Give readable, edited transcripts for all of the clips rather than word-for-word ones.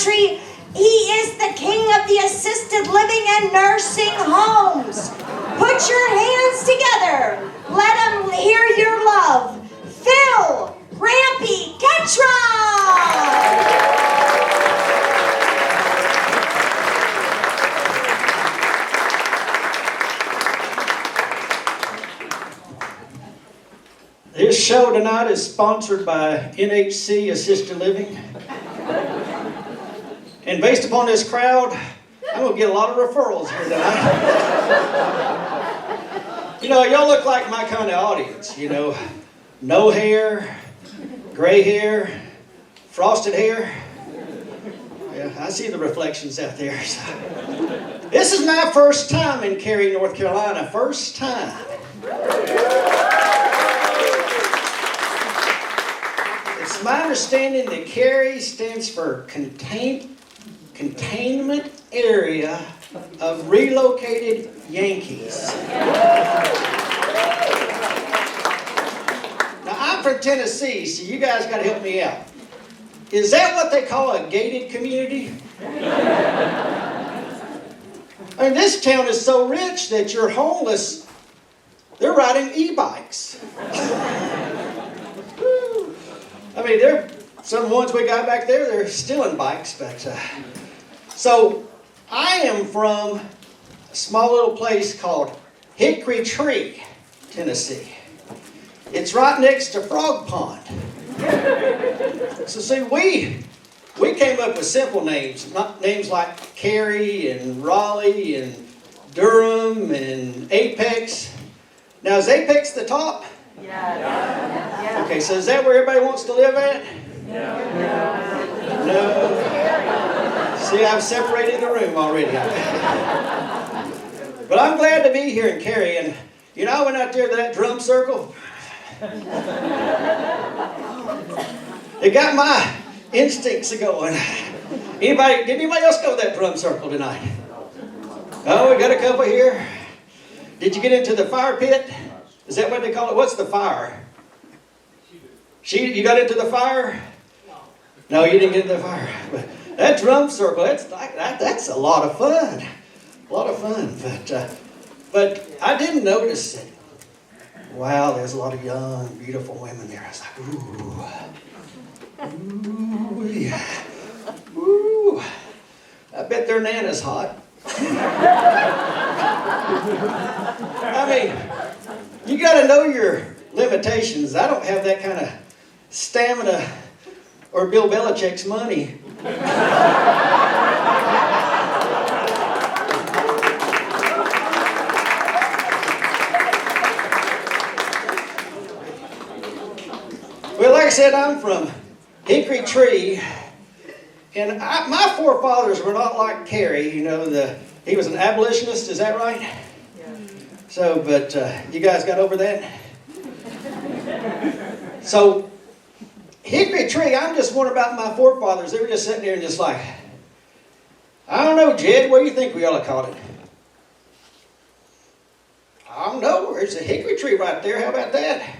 country. He is the king of the assisted living and nursing homes. Put your hands together. Let them hear your love. Phil Grampy Ketra. This show tonight is sponsored by NHC Assisted Living. And based upon this crowd, I'm going to get a lot of referrals here tonight. You know, y'all look like my kind of audience, you know. No hair, gray hair, frosted hair. Yeah, I see the reflections out there. So. This is my first time in Cary, North Carolina. First time. It's my understanding that Cary stands for Containment Area of Relocated Yankees. Now, I'm from Tennessee, so you guys got to help me out. Is that what they call a gated community? I mean, this town is so rich that you're homeless. They're riding e-bikes. I mean, some of the ones we got back there, they're stealing bikes. But so I am from a small little place called Hickory Tree, Tennessee. It's right next to Frog Pond. So see, we came up with simple names, not names like Cary and Raleigh and Durham and Apex. Now, is Apex the top? Yeah. Okay, so is that where everybody wants to live at? No. See, I've separated the room already. But I'm glad to be here in Cary, and you know, I went out there to that drum circle. It got my instincts going. Did anybody else go to that drum circle tonight? Oh, we got a couple here. Did you get into the fire pit? Is that what they call it? What's the fire? You got into the fire? No, you didn't get into the fire. But that drum circle, that's a lot of fun. A lot of fun. But I didn't notice it. Wow, there's a lot of young, beautiful women there. I was like, ooh, yeah. Ooh. I bet their Nana's hot. I mean, you got to know your limitations. I don't have that kind of stamina or Bill Belichick's money. Well, like I said, I'm from Hickory Tree, and my forefathers were not like Cary. You know, he was an abolitionist. Is that right? So, but you guys got over that? So, Hickory Tree, I'm just wondering about my forefathers. They were just sitting there and just like, I don't know, Jed, what do you think we ought to call it? I don't know. There's a hickory tree right there. How about that?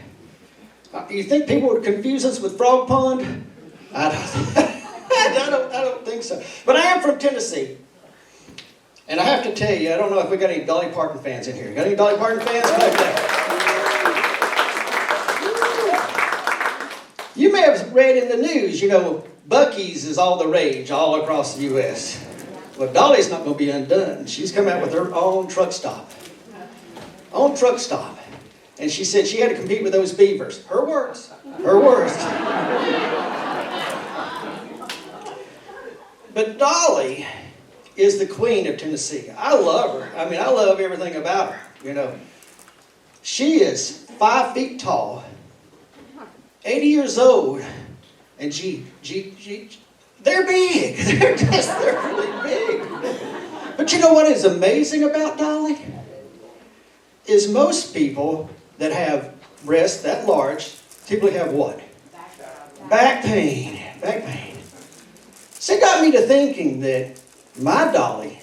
You think people would confuse us with Frog Pond? I don't think so. But I am from Tennessee. And I have to tell you, I don't know if we got any Dolly Parton fans in here. Got any Dolly Parton fans? Okay. You may have read in the news, you know, Buc-ee's is all the rage all across the U.S. Well, Dolly's not going to be undone. She's come out with her own truck stop. Own truck stop. And she said she had to compete with those beavers. Her words. Her words. But Dolly is the queen of Tennessee. I love her. I mean, I love everything about her, you know. She is 5 feet tall, 80 years old, and they're big. They're really big. But you know what is amazing about Dolly? Is most people that have breasts that large typically have what? Back pain. Back pain. So it got me to thinking that my Dolly,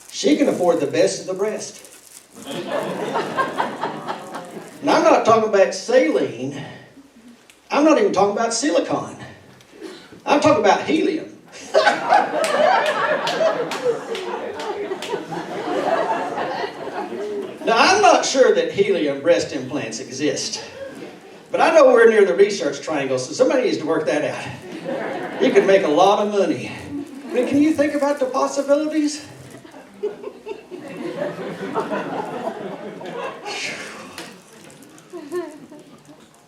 she can afford the best of the breast. And I'm not talking about saline. I'm not even talking about silicone. I'm talking about helium. Now, I'm not sure that helium breast implants exist, but I know we're near the research triangle, so somebody needs to work that out. You could make a lot of money. I mean, can you think about the possibilities?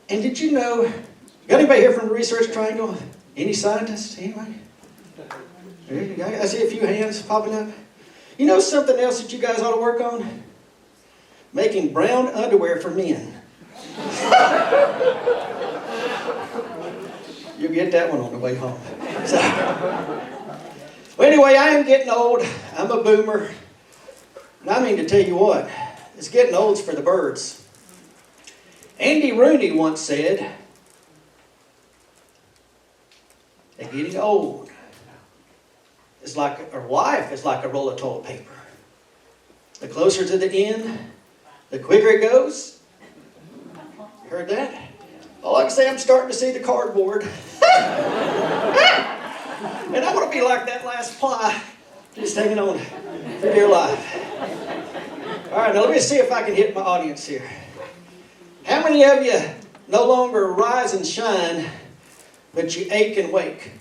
And did you know, got anybody here from the research triangle? Any scientists? Anybody? I see a few hands popping up. You know something else that you guys ought to work on? Making brown underwear for men. You'll get that one on the way home. So, well, anyway, I am getting old. I'm a boomer. And I mean to tell you what, it's getting old for the birds. Andy Rooney once said, that getting old is like, or life is like a roll of toilet paper. The closer to the end, the quicker it goes. You heard that? All I can say, I'm starting to see the cardboard. And I want to be like that last ply, just hanging on for dear life. All right, now let me see if I can hit my audience here. How many of you no longer rise and shine, but you ache and wake?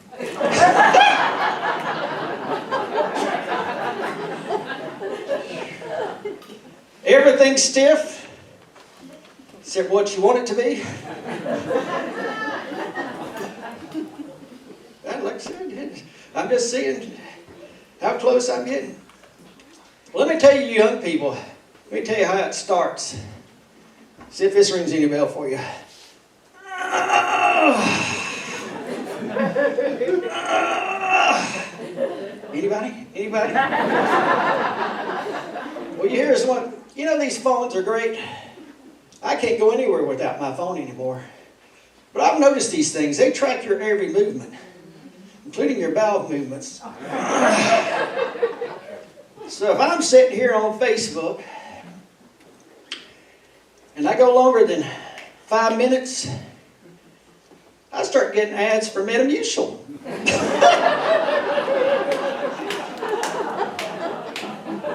Everything's stiff, except what you want it to be. Like I said, I'm just seeing how close I'm getting. Well, let me tell you, young people, let me tell you how it starts. See if this rings any bell for you. Anybody? Anybody? Well, here's one. You know, these phones are great. I can't go anywhere without my phone anymore. But I've noticed these things. They track your every movement, including your bowel movements. So if I'm sitting here on Facebook, and I go longer than 5 minutes, I start getting ads for Metamucil.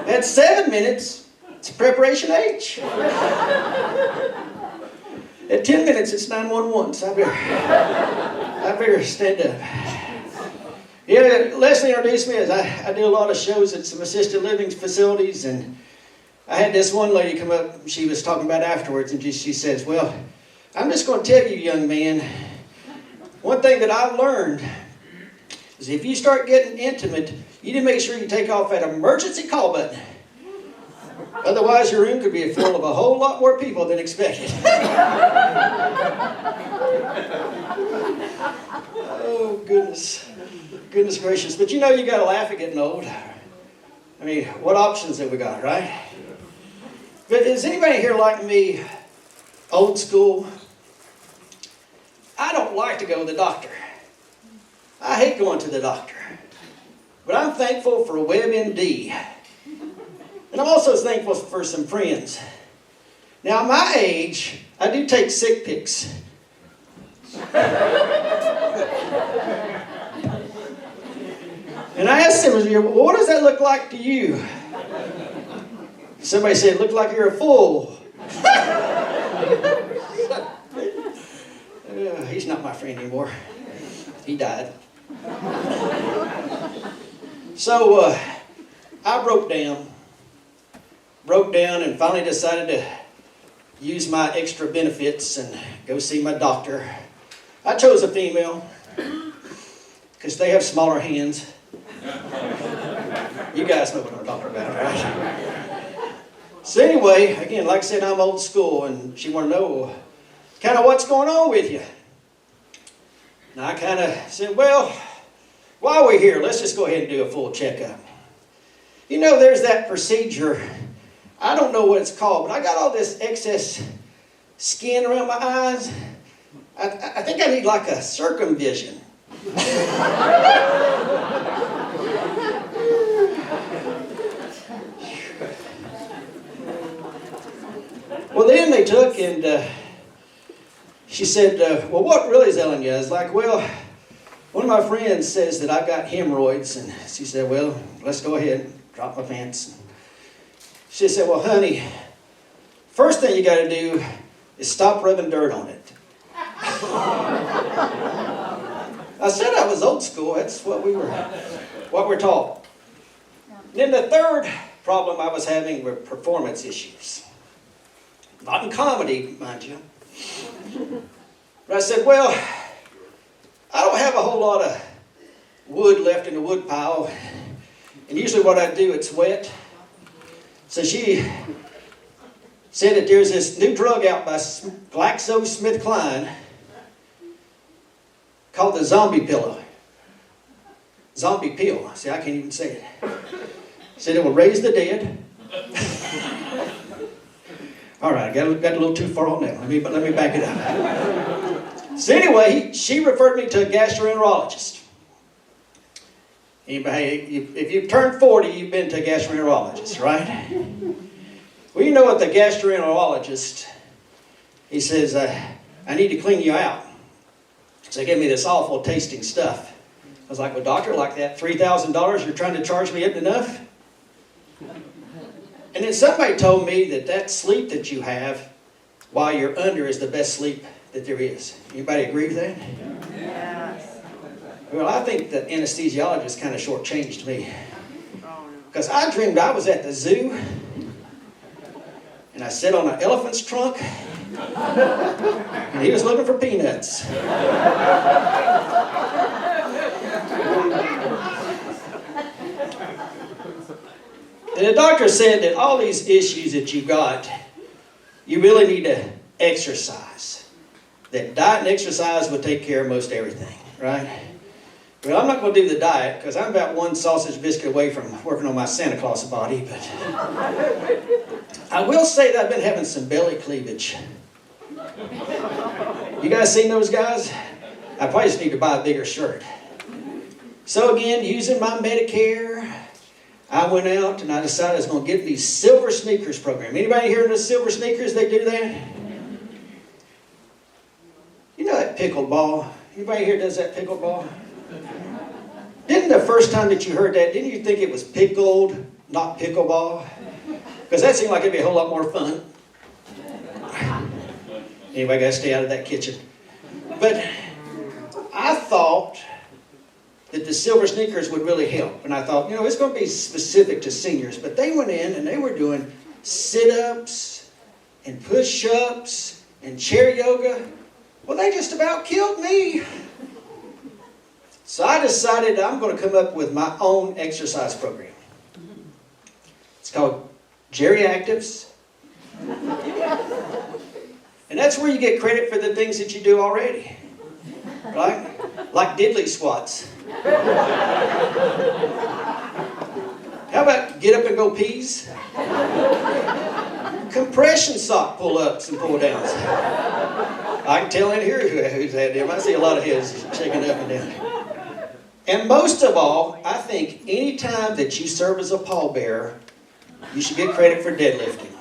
At 7 minutes, it's Preparation H. At 10 minutes, it's 911, so I better stand up. Yeah, Leslie introduced me as I do a lot of shows at some assisted living facilities, and I had this one lady come up, she was talking about afterwards, and she says, well, I'm just going to tell you, young man, one thing that I've learned is if you start getting intimate, you need to make sure you take off that emergency call button. Otherwise, your room could be full of a whole lot more people than expected. Oh, goodness. Goodness gracious. But you know you got to laugh at getting old. I mean, what options have we got, right? But is anybody here like me, old school? I don't like to go to the doctor. I hate going to the doctor. But I'm thankful for WebMD. And I'm also thankful for some friends. Now, at my age, I do take sick pics. And I asked them, well, what does that look like to you? Somebody said, it looked like you're a fool. He's not my friend anymore. He died. So I broke down and finally decided to use my extra benefits and go see my doctor. I chose a female because they have smaller hands. You guys know what I'm talking about, right? So anyway, again, like I said, I'm old school, and she wanted to know kind of what's going on with you. And I kind of said, well, while we're here, let's just go ahead and do a full checkup. You know, there's that procedure. I don't know what it's called, but I got all this excess skin around my eyes. I think I need like a circumvision. Well, then they took and she said, well, what really is ailing you? I was like, well, One of my friends says that I've got hemorrhoids, and she said, well, let's go ahead and drop my pants. She said, well, honey, first thing you got to do is stop rubbing dirt on it. I said I was old school. That's what we're taught. And then the third problem I was having were performance issues. Not in comedy, mind you. But I said, well, I don't have a whole lot of wood left in the wood pile. And usually what I do, it's wet. So she said that there's this new drug out by GlaxoSmithKline called the zombie pillow. Zombie pill. See, I can't even say it. Said it will raise the dead. All right, I got a little too far on that. Let me back it up. So anyway, she referred me to a gastroenterologist. Anybody, if you've turned 40, you've been to a gastroenterologist, right? Well, you know what the gastroenterologist, he says, I need to clean you out. So they gave me this awful tasting stuff. I was like, well, doctor, like that $3,000 you're trying to charge me isn't enough? And then somebody told me that sleep that you have while you're under is the best sleep that there is. Anybody agree with that? Yes. Well, I think the anesthesiologist kind of shortchanged me. Because I dreamed I was at the zoo, and I sat on an elephant's trunk, and he was looking for peanuts. And the doctor said that all these issues that you got, you really need to exercise. That diet and exercise would take care of most everything, right? Well, I'm not going to do the diet because I'm about one sausage biscuit away from working on my Santa Claus body, but I will say that I've been having some belly cleavage. You guys seen those guys? I probably just need to buy a bigger shirt. So again, using my Medicare, I went out and I decided I was going to get these Silver Sneakers program. Anybody hear of the Silver Sneakers? They do that? You know that pickleball? Anybody here does that pickleball? Didn't the first time that you heard that, didn't you think it was pickled, not pickleball? Because that seemed like it'd be a whole lot more fun. Anybody got to stay out of that kitchen? But I thought that the Silver Sneakers would really help. And I thought, it's going to be specific to seniors. But they went in and they were doing sit-ups and push-ups and chair yoga. Well, they just about killed me. So I decided I'm going to come up with my own exercise program. It's called Geriactives. And that's where you get credit for the things that you do already. Right? Like diddly squats. How about get up and go peas? Compression sock pull-ups and pull-downs. I can tell in here who's had them. I see a lot of heads shaking up and down. And most of all, I think any time that you serve as a pallbearer, you should get credit for deadlifting.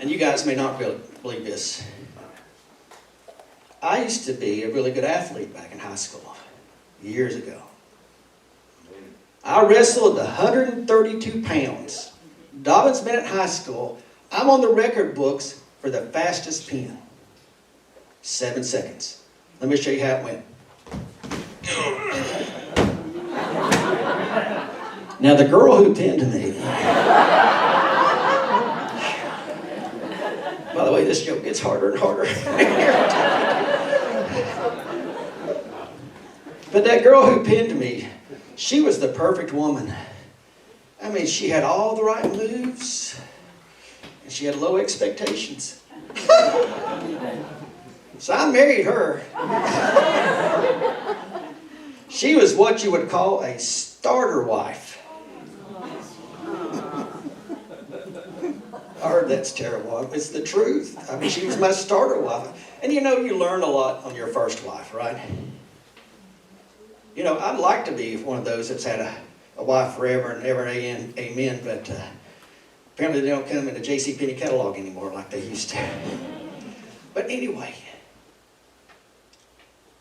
And you guys may not believe this. I used to be a really good athlete back in high school, years ago. I wrestled 132 pounds. Dobbins Bennett High School, I'm on the record books for the fastest pin. 7 seconds. Let me show you how it went. Now the girl who pinned me. By the way, this joke gets harder and harder. But that girl who pinned me, she was the perfect woman. I mean, she had all the right moves, and she had low expectations. So I married her. She was what you would call a starter wife. I heard that's terrible. It's the truth. I mean, she was my starter wife. And you learn a lot on your first wife, right? I'd like to be one of those that's had a wife forever and ever, amen, but Apparently they don't come in the JCPenney catalog anymore like they used to. But anyway,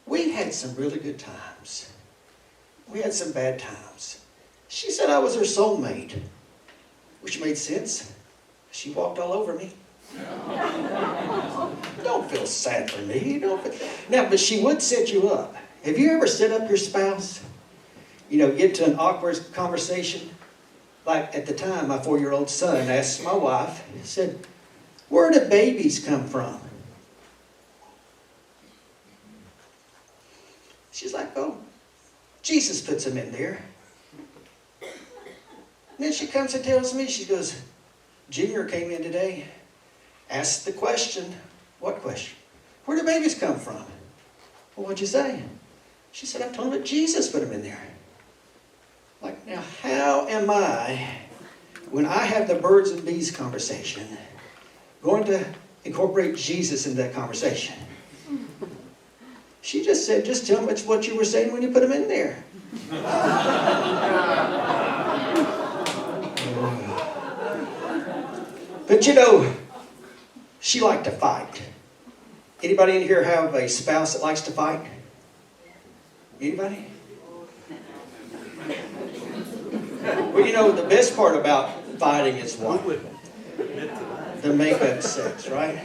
we had some really good times. We had some bad times. She said I was her soulmate, which made sense. She walked all over me. Don't feel sad for me. Now, but she would set you up. Have you ever set up your spouse? You know, get to an awkward conversation? Like at the time, my 4-year-old son asked my wife, he said, "Where do babies come from?" She's like, "Oh, Jesus puts them in there." And then she comes and tells me, she goes, "Junior came in today, asked the question." "What question?" "Where do babies come from?" "Well, what'd you say?" She said, "I told him that Jesus put them in there." Like, now, how am I, when I have the birds and bees conversation, going to incorporate Jesus in that conversation? She just said, "Just tell me what you were saying when you put them in there." But you know, she liked to fight. Anybody in here have a spouse that likes to fight? Anybody? Well, you know, the best part about fighting is what? The makeup sex, right?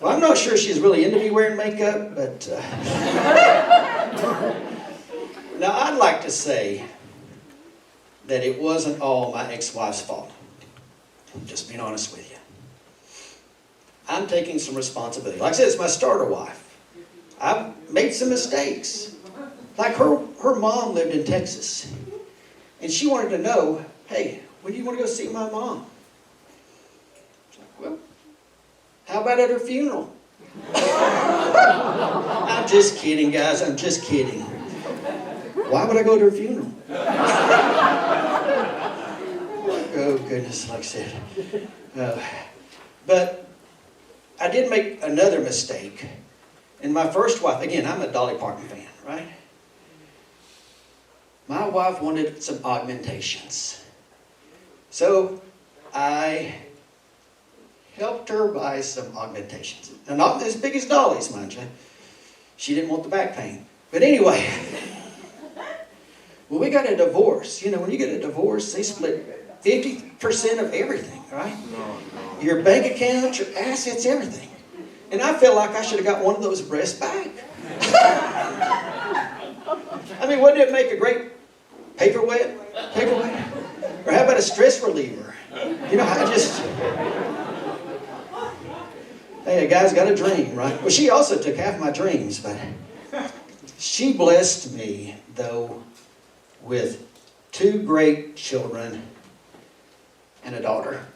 Well, I'm not sure she's really into me wearing makeup, but... Now, I'd like to say that it wasn't all my ex-wife's fault. I'm just being honest with you. I'm taking some responsibility. Like I said, it's my starter wife. I've made some mistakes. Like her mom lived in Texas. And she wanted to know, "Hey, when do you want to go see my mom?" "Well, how about at her funeral?" I'm just kidding, guys. I'm just kidding. Why would I go to her funeral? Oh, goodness, like I said. But I did make another mistake. And my first wife, again, I'm a Dolly Parton fan, right? My wife wanted some augmentations. So I helped her buy some augmentations. Now, not as big as Dolly's, mind you. She didn't want the back pain. But anyway, well, we got a divorce. You know, when you get a divorce, they split 50% of everything, right? Your bank account, your assets, everything. And I felt like I should have got one of those breasts back. I mean, wouldn't it make a great paperweight? Or how about a stress reliever? You know, hey, a guy's got a dream, right? Well, she also took half my dreams, but she blessed me, though, with 2 great children and a daughter.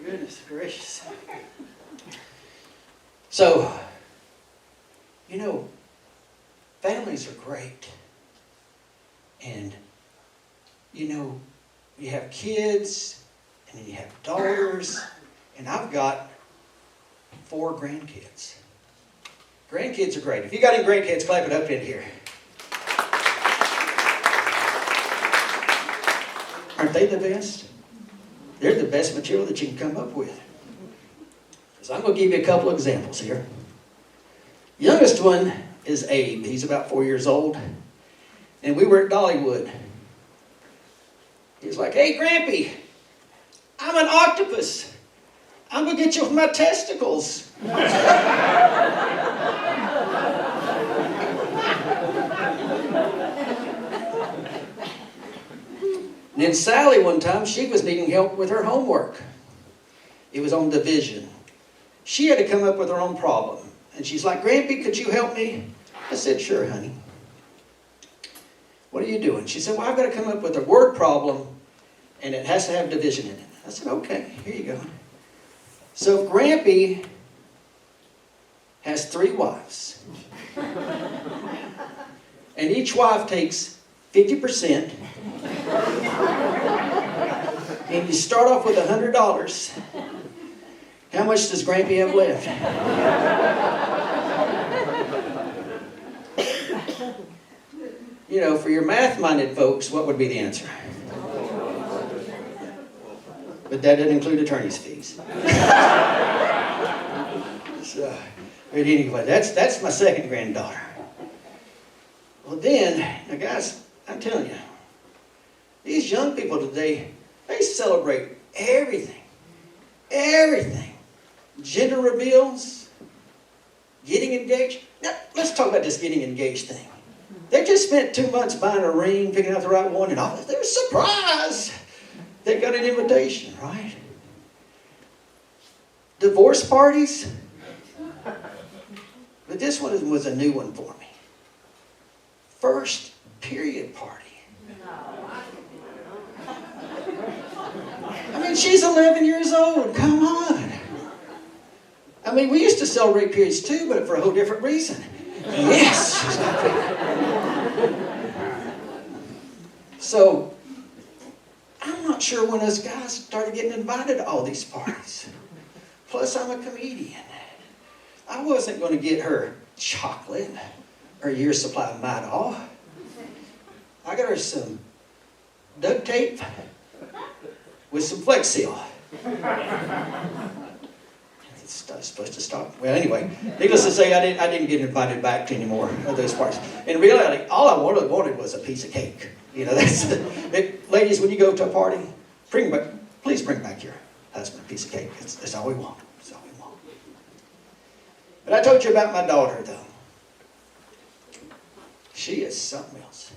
Goodness gracious. So, you know, families are great. And, you know, you have kids, and then you have daughters, and I've got 4 grandkids. Grandkids are great. If you got any grandkids, clap it up in here. Aren't they the best? They're the best material that you can come up with. So I'm going to give you a couple of examples here. Youngest one is Abe. He's about 4 years old. And we were at Dollywood. He's like, "Hey, Grampy, I'm an octopus. I'm going to get you with my testicles." And then Sally, one time, she was needing help with her homework. It was on division. She had to come up with her own problem. And she's like, "Grampy, could you help me?" I said, "Sure, honey." "What are you doing?" She said, "Well, I've got to come up with a word problem, and it has to have division in it." I said, "Okay, here you go." So Grampy has 3 wives. And each wife takes 50%. And you start off with $100. How much does Grampy have left? For your math-minded folks, what would be the answer? But that doesn't include attorney's fees. So, but anyway, that's my second granddaughter. Well then, now guys, I'm telling you, these young people today, they celebrate everything. Everything. Gender reveals, getting engaged. Now, let's talk about this getting engaged thing. They just spent 2 months buying a ring, picking out the right one, and all. They're surprised they got an invitation, right? Divorce parties. But this one was a new one for me. First period party. I mean, she's 11 years old. Come on. I mean, we used to celebrate periods too, but for a whole different reason. Yes. So, I'm not sure when us guys started getting invited to all these parties. Plus, I'm a comedian. I wasn't going to get her chocolate or a year's supply of Midol. I got her some duct tape with some Flex Seal. It's supposed to stop. Well, anyway, needless to say, I didn't get invited back to any more of those parties. In reality, all I wanted was a piece of cake. Ladies, when you go to a party, please bring back your husband a piece of cake. That's all we want. That's all we want. But I told you about my daughter, though. She is something else.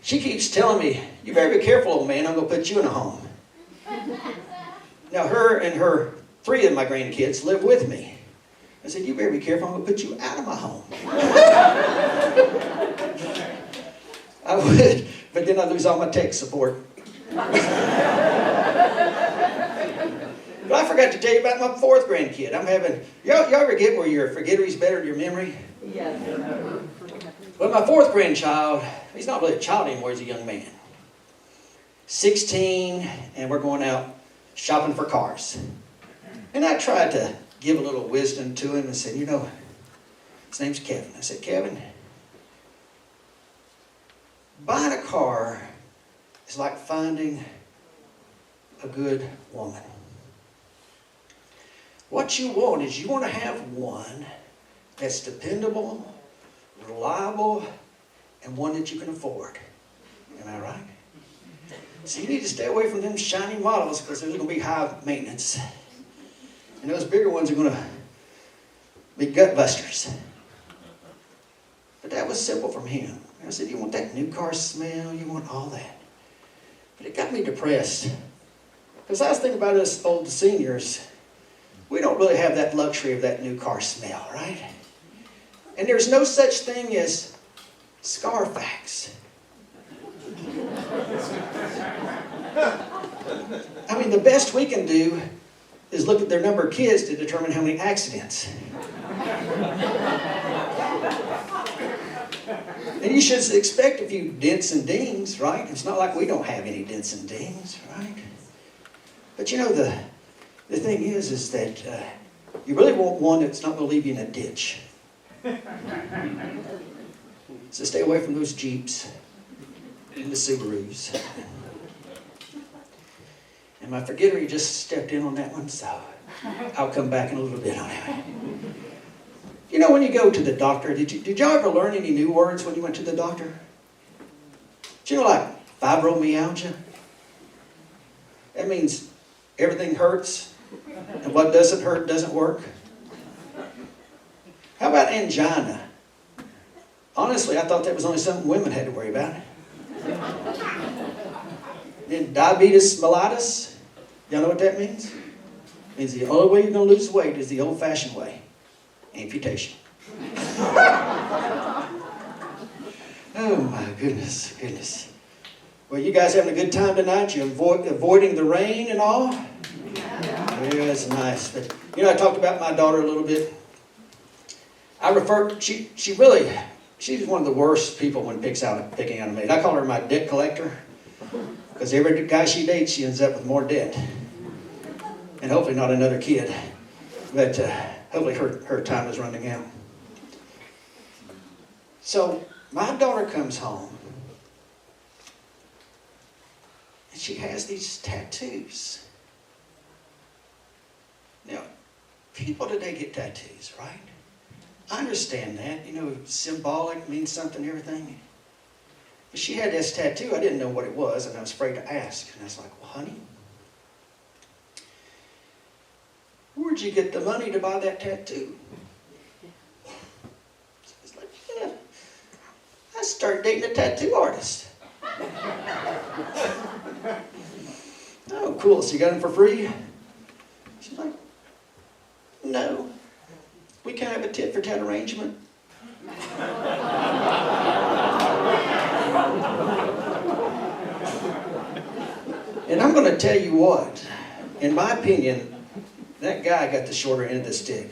She keeps telling me, "You better be careful, old man. I'm going to put you in a home." Now, her and 3 of my grandkids live with me. I said, "You better be careful. I'm going to put you out of my home." I would, but then I lose all my tech support. But I forgot to tell you about my 4th grandkid. Y'all ever get where your forgettery's better than your memory? Yes. Well, my 4th grandchild, he's not really a child anymore, he's a young man. 16, and we're going out shopping for cars. And I tried to give a little wisdom to him and said, his name's Kevin. I said, "Kevin, buying a car is like finding a good woman. What you want is you want to have one that's dependable, reliable, and one that you can afford. Am I right? So you need to stay away from them shiny models because they're going to be high maintenance. And those bigger ones are going to be gut busters." But that was simple from him. I said, "You want that new car smell, you want all that." But it got me depressed. Because I was thinking about us old seniors, we don't really have that luxury of that new car smell, right? And there's no such thing as Scarfax. I mean, the best we can do is look at their number of kids to determine how many accidents. And you should expect a few dents and dings, right? It's not like we don't have any dents and dings, right? But the thing is that you really want one that's not going to leave you in a ditch. So stay away from those Jeeps and the Subarus. And my forgettery just stepped in on that one, so I'll come back in a little bit on it. When you go to the doctor, did y'all ever learn any new words when you went to the doctor? Like fibromyalgia? That means everything hurts, and what doesn't hurt doesn't work. How about angina? Honestly, I thought that was only something women had to worry about. Then diabetes mellitus. Y'all know what that means? It means the only way you're going to lose weight is the old-fashioned way. Amputation. Oh my goodness. Well, you guys having a good time tonight? You avoiding the rain and all? Yeah, it's nice. But I talked about my daughter a little bit. She's one of the worst people when picking out a mate. I call her my debt collector. Because every guy she dates, she ends up with more debt. And hopefully not another kid. But hopefully her time is running out. So my daughter comes home, and she has these tattoos. Now, people today get tattoos, right? I understand that. You know, symbolic, means something, everything. But she had this tattoo. I didn't know what it was, and I was afraid to ask. And I was like, well, honey, where'd you get the money to buy that tattoo? She was like, yeah, I started dating a tattoo artist. Oh, cool. So you got him for free? She's like, no. We can have a tit for tat arrangement. And I'm going to tell you what, in my opinion, that guy got the shorter end of the stick.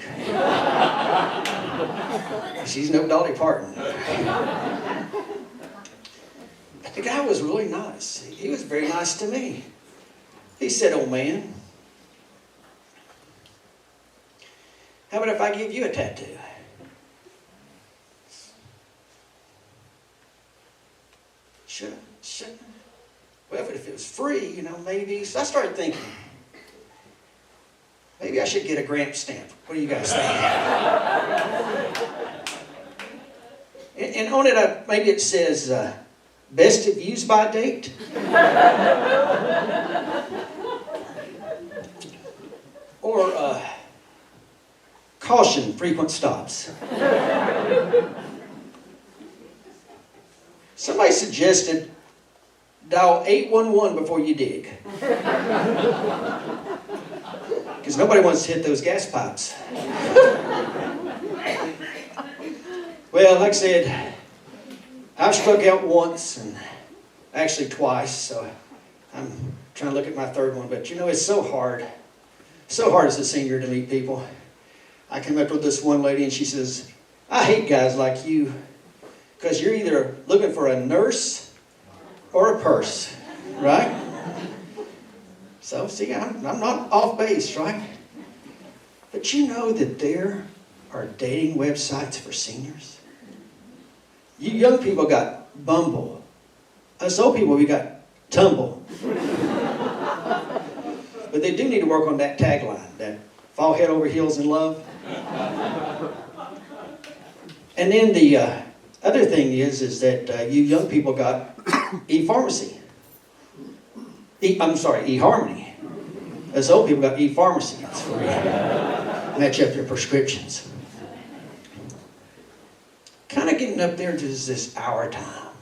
She's no Dolly Parton. But the guy was really nice. He was very nice to me. He said, old man, how about if I give you a tattoo? Should I? Well, if it was free, you know, maybe. So I started thinking, maybe I should get a Grampy stamp. What do you guys think? And on it, maybe it says, best if used by date. Or, caution, frequent stops. Somebody suggested dial 811 before you dig. Because nobody wants to hit those gas pipes. Well, like I said, I've struck out once and actually twice, so I'm trying to look at my third one. But you know, it's so hard. So hard as a senior to meet people. I came up with this one lady and she says, I hate guys like you because you're either looking for a nurse or a purse, right? So, see, I'm not off base, right? But you know that there are dating websites for seniors? You young people got Bumble. Us old people, we got Tumble. But they do need to work on that tagline, that fall head over heels in love. And then the other thing is that you young people got e-pharmacy. E-harmony. As old people got e-pharmacy. That's where you match up your prescriptions. Kind of getting up there to this hour time.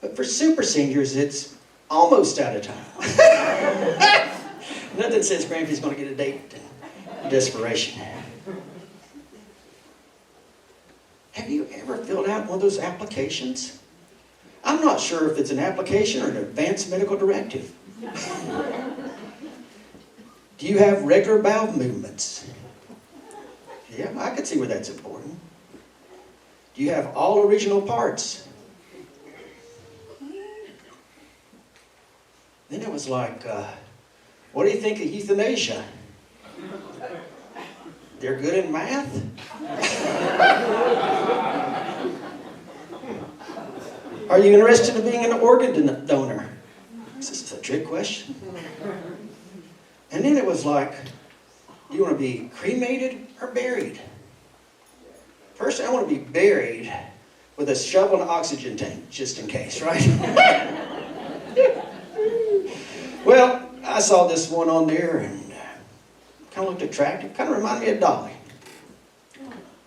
But for super seniors, it's almost out of time. Nothing says Grampy's going to get a date in desperation. Have you ever filled out one of those applications? I'm not sure if it's an application or an advanced medical directive. Do you have regular bowel movements? Yeah, I could see where that's important. Do you have all original parts? Then it was like, what do you think of euthanasia? They're good in math? Are you interested in being an organ donor? This is a trick question. And then it was like, do you want to be cremated or buried? Personally, I want to be buried with a shovel and oxygen tank, just in case, right? Well, I saw this one on there and kind of looked attractive. Kind of reminded me of Dolly.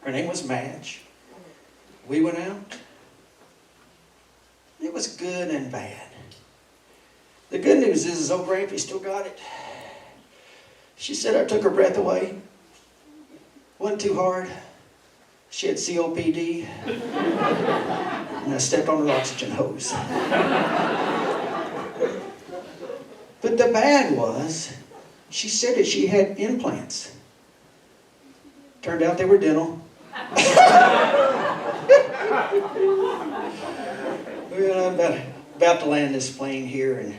Her name was Madge. We went out. It was good and bad. The good news is old Grampy still got it. She said I took her breath away. Wasn't too hard. She had COPD. And I stepped on her oxygen hose. But the bad was, she said that she had implants. Turned out they were dental. Well, I'm about to land this plane here, and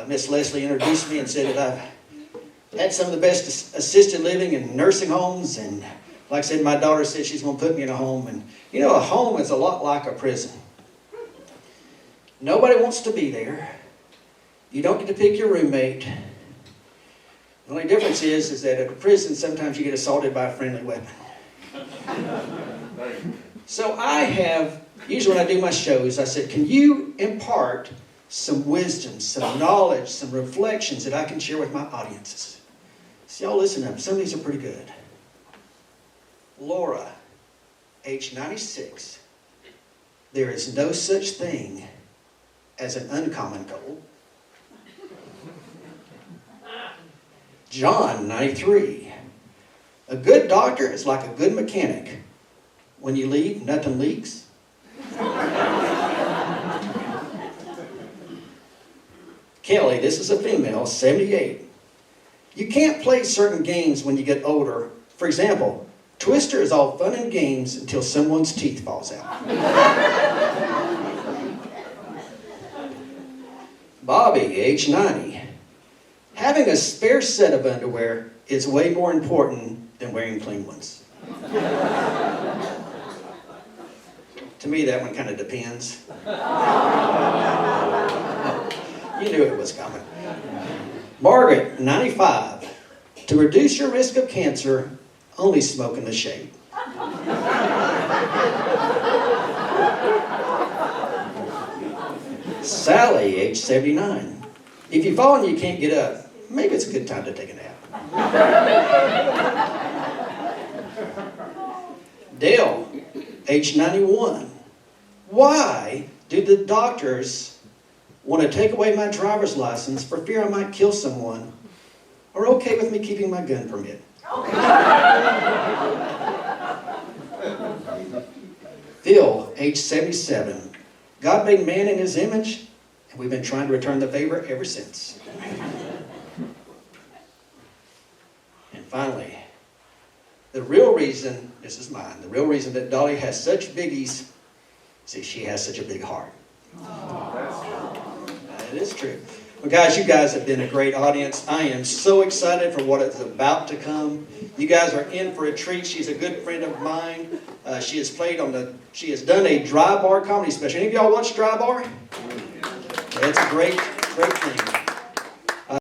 Miss Leslie introduced me and said that I've had some of the best assisted living and nursing homes and Like I said, my daughter said she's going to put me in a home. And, you know, a home is a lot like a prison. Nobody wants to be there. You don't get to pick your roommate. The only difference is that at a prison, sometimes you get assaulted by a friendly weapon. So usually when I do my shows, I said, can you impart some wisdom, some knowledge, some reflections that I can share with my audiences? So y'all listen up. Some of these are pretty good. Laura, age 96. There is no such thing as an uncommon cold. John, 93. A good doctor is like a good mechanic. When you leave, nothing leaks. Kelly, this is a female, 78. You can't play certain games when you get older. For example, Twister is all fun and games until someone's teeth falls out. Bobby, age 90. Having a spare set of underwear is way more important than wearing clean ones. To me, that one kind of depends. You knew it was coming. Margaret, 95. To reduce your risk of cancer, only smoke in the shade. Sally, age 79. If you fall and you can't get up, maybe it's a good time to take a nap. Dale, age 91. Why do the doctors want to take away my driver's license for fear I might kill someone, or okay with me keeping my gun permit? Phil, age 77. God made man in his image, and we've been trying to return the favor ever since. And finally, the real reason, this is mine, the real reason that Dolly has such biggies is she has such a big heart. It is true. Well, guys, you guys have been a great audience. I am so excited for what is about to come. You guys are in for a treat. She's a good friend of mine. She has done a dry bar comedy special. Any of y'all watch Dry Bar? It's a great thing.